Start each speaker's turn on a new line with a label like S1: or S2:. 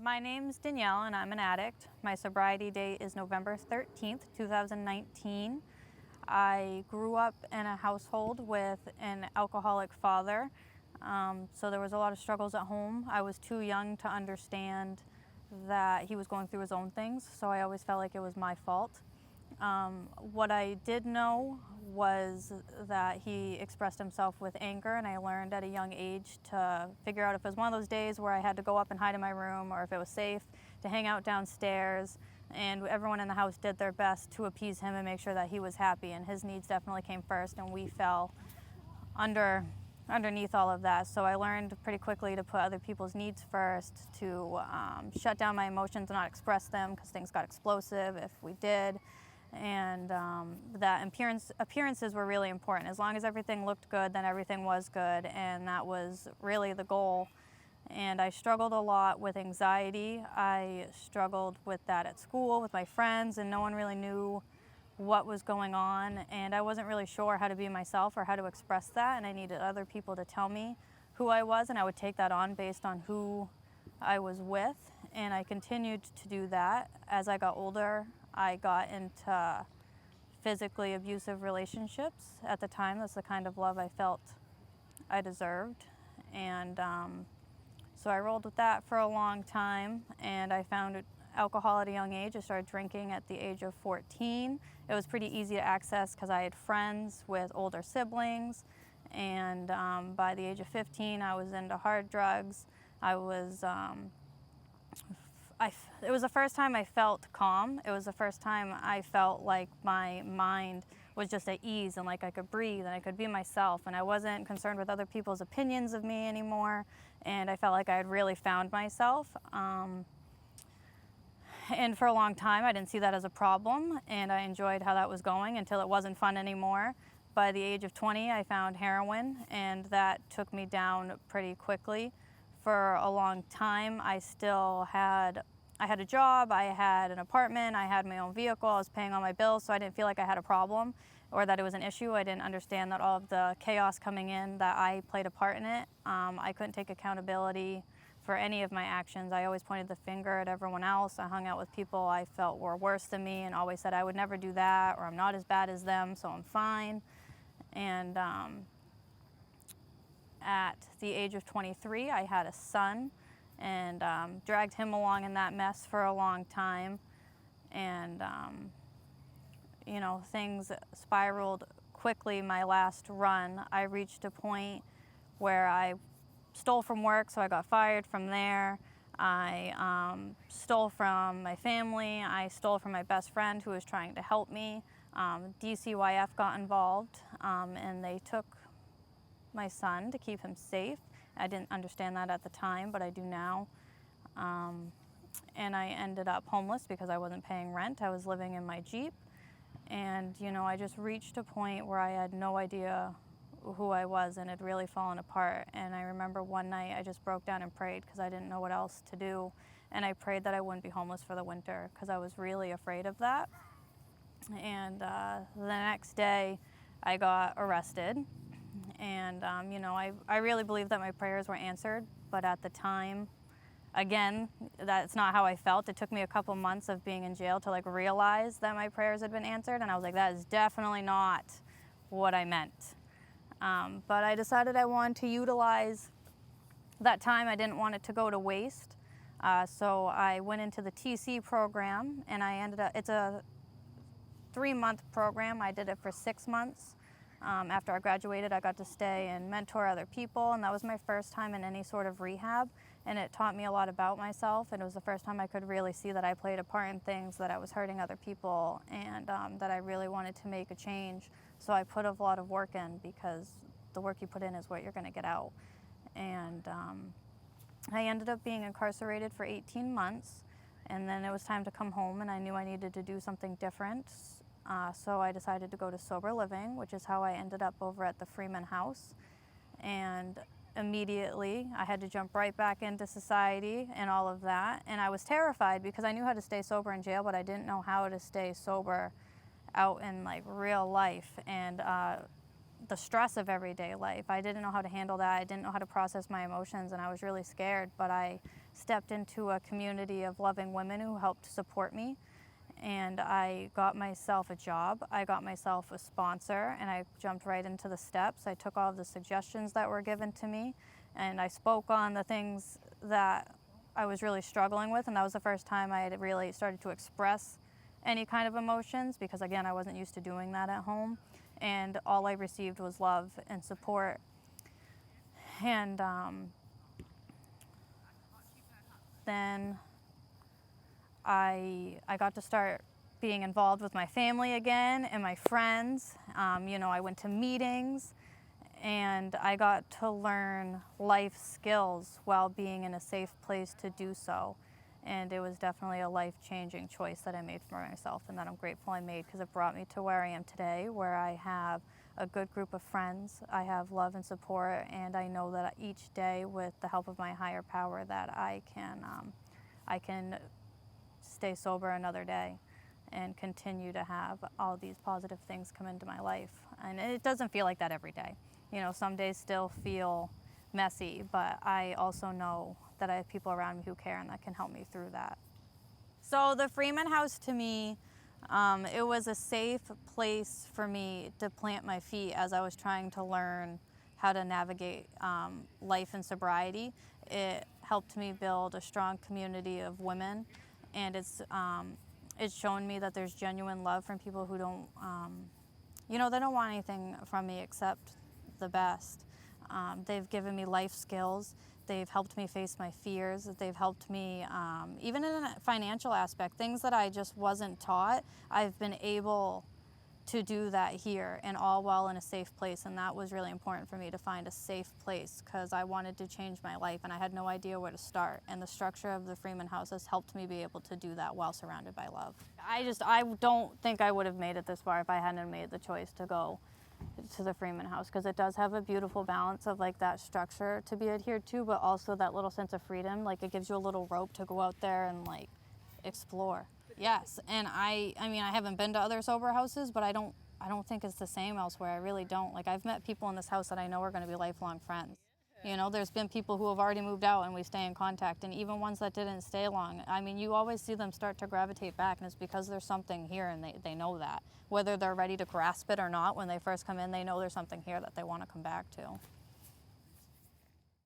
S1: My name's Danielle and I'm an addict. My sobriety date is November 13th, 2019. I grew up in a household with an alcoholic father, so there was a lot of struggles at home. I was too young to understand that he was going through his own things, so I always felt like it was my fault. What I did know was that he expressed himself with anger, and I learned at a young age to figure out if it was one of those days where I had to go up and hide in my room or if it was safe to hang out downstairs, and everyone in the house did their best to appease him and make sure that he was happy, and his needs definitely came first, and we fell underneath all of that. So I learned pretty quickly to put other people's needs first, to shut down my emotions and not express them because things got explosive if we did. And that appearances were really important. As long as everything looked good, then everything was good, and that was really the goal. And I struggled a lot with anxiety. I struggled with that at school with my friends, and no one really knew what was going on, and I wasn't really sure how to be myself or how to express that, and I needed other people to tell me who I was, and I would take that on based on who I was with, and I continued to do that. As I got older, I got into physically abusive relationships. At the time, that's the kind of love I felt I deserved, and so I rolled with that for a long time, and I found alcohol at a young age. I started drinking at the age of 14. It was pretty easy to access because I had friends with older siblings, and by the age of 15, I was into hard drugs. It was the first time I felt calm. It was the first time I felt like my mind was just at ease and like I could breathe and I could be myself, and I wasn't concerned with other people's opinions of me anymore, and I felt like I had really found myself. And for a long time, I didn't see that as a problem, and I enjoyed how that was going until it wasn't fun anymore. By the age of 20, I found heroin, and that took me down pretty quickly. For a long time, I had a job, I had an apartment, I had my own vehicle, I was paying all my bills, so I didn't feel like I had a problem or that it was an issue. I didn't understand that all of the chaos coming in, that I played a part in it. I couldn't take accountability for any of my actions. I always pointed the finger at everyone else. I hung out with people I felt were worse than me and always said I would never do that, or I'm not as bad as them, so I'm fine. And at the age of 23, I had a son, and dragged him along in that mess for a long time. And things spiraled quickly. My last run, I reached a point where I stole from work, so I got fired from there. I stole from my family. I stole from my best friend who was trying to help me. DCYF got involved, and they took my son to keep him safe. I didn't understand that at the time, but I do now. And I ended up homeless because I wasn't paying rent. I was living in my Jeep. And, I just reached a point where I had no idea who I was and had really fallen apart. And I remember one night I just broke down and prayed because I didn't know what else to do. And I prayed that I wouldn't be homeless for the winter because I was really afraid of that. And the next day I got arrested. And, I really believed that my prayers were answered, but at the time, again, that's not how I felt. It took me a couple months of being in jail to realize that my prayers had been answered, and I was like, that is definitely not what I meant. But I decided I wanted to utilize that time. I didn't want it to go to waste. So I went into the TC program, and it's a 3-month program. I did it for 6 months. After I graduated, I got to stay and mentor other people, and that was my first time in any sort of rehab, and it taught me a lot about myself, and it was the first time I could really see that I played a part in things, that I was hurting other people, and that I really wanted to make a change. So I put a lot of work in, because the work you put in is what you're going to get out. And I ended up being incarcerated for 18 months, and then it was time to come home, and I knew I needed to do something different. So I decided to go to sober living, which is how I ended up over at the Freeman House. And immediately I had to jump right back into society and all of that. And I was terrified because I knew how to stay sober in jail, but I didn't know how to stay sober out in real life. And the stress of everyday life. I didn't know how to handle that. I didn't know how to process my emotions, and I was really scared. But I stepped into a community of loving women who helped support me, and I got myself a job. I got myself a sponsor, and I jumped right into the steps. I took all of the suggestions that were given to me, and I spoke on the things that I was really struggling with, and that was the first time I had really started to express any kind of emotions, because again, I wasn't used to doing that at home, and all I received was love and support. And then I got to start being involved with my family again and my friends. I went to meetings, and I got to learn life skills while being in a safe place to do so. And it was definitely a life-changing choice that I made for myself, and that I'm grateful I made, because it brought me to where I am today, where I have a good group of friends, I have love and support, and I know that each day, with the help of my higher power, that I can stay sober another day and continue to have all these positive things come into my life. And it doesn't feel like that every day. Some days still feel messy, but I also know that I have people around me who care and that can help me through that. So the Freeman House, to me, it was a safe place for me to plant my feet as I was trying to learn how to navigate life in sobriety. It helped me build a strong community of women, and it's shown me that there's genuine love from people who don't, they don't want anything from me except the best. They've given me life skills. They've helped me face my fears. They've helped me, even in a financial aspect, things that I just wasn't taught. I've been able to do that here, and all while in a safe place. And that was really important for me, to find a safe place, because I wanted to change my life and I had no idea where to start. And the structure of the Freeman House has helped me be able to do that while surrounded by love. I don't think I would have made it this far if I hadn't made the choice to go to the Freeman House, because it does have a beautiful balance of that structure to be adhered to, but also that little sense of freedom. It gives you a little rope to go out there and explore. Yes, and I haven't been to other sober houses, but I don't think it's the same elsewhere. I really don't. I've met people in this house that I know are going to be lifelong friends. There's been people who have already moved out and we stay in contact, and even ones that didn't stay long. You always see them start to gravitate back, and it's because there's something here, and they know that. Whether they're ready to grasp it or not, when they first come in, they know there's something here that they want to come back to.